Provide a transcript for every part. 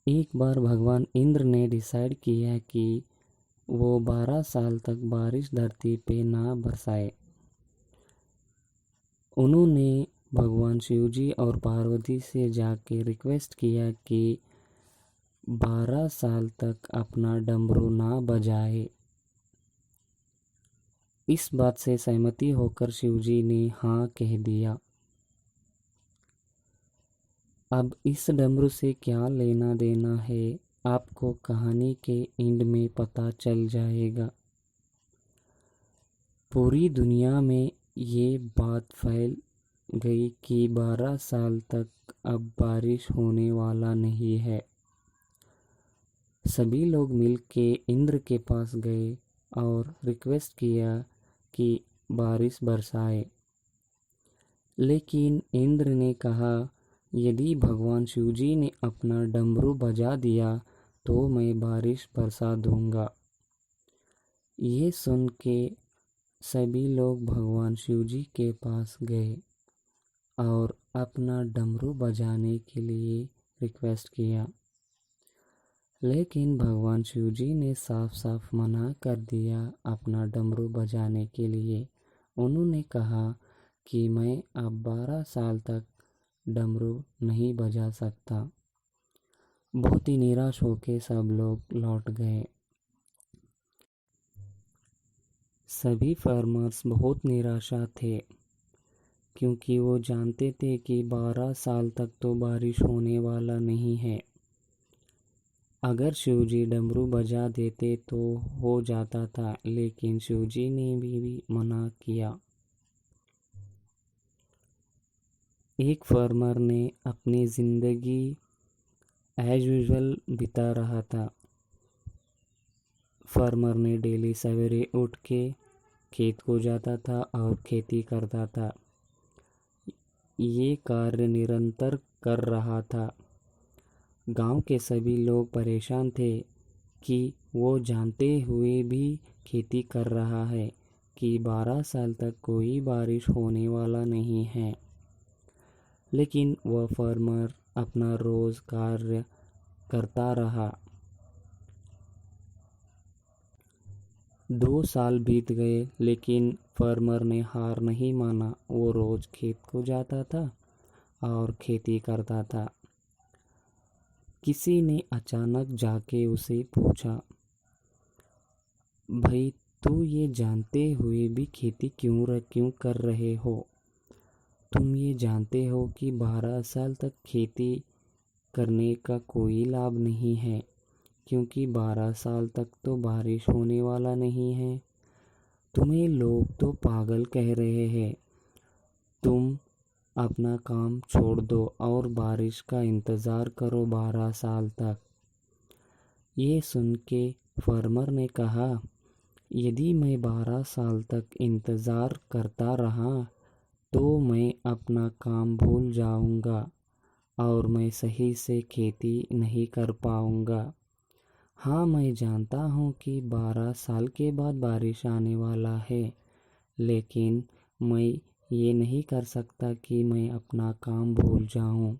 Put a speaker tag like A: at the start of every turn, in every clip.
A: एक बार भगवान इंद्र ने डिसाइड किया कि वो 12 साल तक बारिश धरती पे ना बरसाए। उन्होंने भगवान शिव जी और पार्वती से जाके रिक्वेस्ट किया कि 12 साल तक अपना डमरू ना बजाए। इस बात से सहमति होकर शिव जी ने हाँ कह दिया। अब इस डमरू से क्या लेना देना है, आपको कहानी के एंड में पता चल जाएगा। पूरी दुनिया में ये बात फैल गई कि 12 साल तक अब बारिश होने वाला नहीं है। सभी लोग मिलके इंद्र के पास गए और रिक्वेस्ट किया कि बारिश बरसाए। लेकिन इंद्र ने कहा, यदि भगवान शिवजी ने अपना डमरू बजा दिया तो मैं बारिश बरसा दूंगा। ये सुन के सभी लोग भगवान शिवजी के पास गए और अपना डमरू बजाने के लिए रिक्वेस्ट किया। लेकिन भगवान शिवजी ने साफ साफ मना कर दिया अपना डमरू बजाने के लिए। उन्होंने कहा कि मैं अब 12 साल तक डमरू नहीं बजा सकता। बहुत ही निराश होकर सब लोग लौट गए। सभी फार्मर्स बहुत निराशा थे क्योंकि वो जानते थे कि 12 साल तक तो बारिश होने वाला नहीं है। अगर शिवजी डमरू बजा देते तो हो जाता था, लेकिन शिवजी ने भी मना किया। एक फार्मर ने अपनी ज़िंदगी एज यूजुअल बिता रहा था। फार्मर ने डेली सवेरे उठ के खेत को जाता था और खेती करता था। ये कार्य निरंतर कर रहा था। गांव के सभी लोग परेशान थे कि वो जानते हुए भी खेती कर रहा है कि 12 साल तक कोई बारिश होने वाला नहीं है। लेकिन वह फार्मर अपना रोज़ कार्य करता रहा। 2 साल बीत गए, लेकिन फार्मर ने हार नहीं माना। वो रोज़ खेत को जाता था और खेती करता था। किसी ने अचानक जाके उसे पूछा, भाई तू ये जानते हुए भी खेती क्यों कर रहे हो? तुम ये जानते हो कि 12 साल तक खेती करने का कोई लाभ नहीं है, क्योंकि 12 साल तक तो बारिश होने वाला नहीं है। तुम्हें लोग तो पागल कह रहे हैं। तुम अपना काम छोड़ दो और बारिश का इंतज़ार करो 12 साल तक। ये सुन के फार्मर ने कहा, यदि मैं 12 साल तक इंतज़ार करता रहा तो मैं अपना काम भूल जाऊंगा और मैं सही से खेती नहीं कर पाऊंगा। हाँ, मैं जानता हूँ कि 12 साल के बाद बारिश आने वाला है, लेकिन मैं ये नहीं कर सकता कि मैं अपना काम भूल जाऊँ।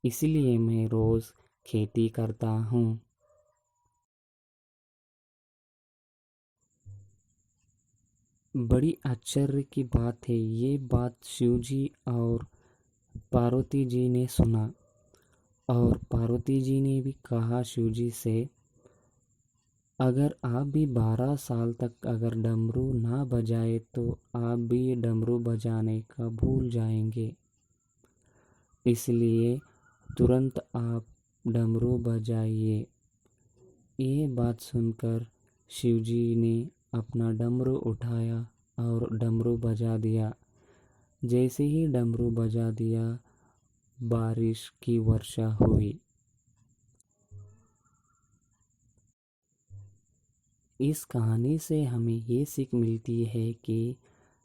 A: इसलिए मैं रोज़ खेती करता हूँ। बड़ी आश्चर्य की बात है, ये बात शिवजी और पार्वती जी ने सुना और पार्वती जी ने भी कहा शिवजी से, अगर आप भी 12 साल तक अगर डमरू ना बजाए तो आप भी डमरू बजाने का भूल जाएंगे। इसलिए तुरंत आप डमरू बजाइए। ये बात सुनकर शिवजी ने अपना डमरू उठाया और डमरू बजा दिया। जैसे ही डमरू बजा दिया, बारिश की वर्षा हुई। इस कहानी से हमें ये सीख मिलती है कि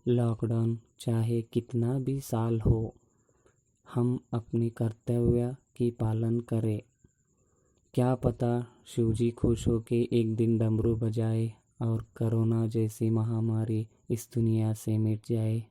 A: लॉकडाउन चाहे कितना भी साल हो, हम अपने कर्तव्य की पालन करें। क्या पता शिवजी खुश हो के एक दिन डमरू बजाए और कोरोना जैसी महामारी इस दुनिया से मिट जाए।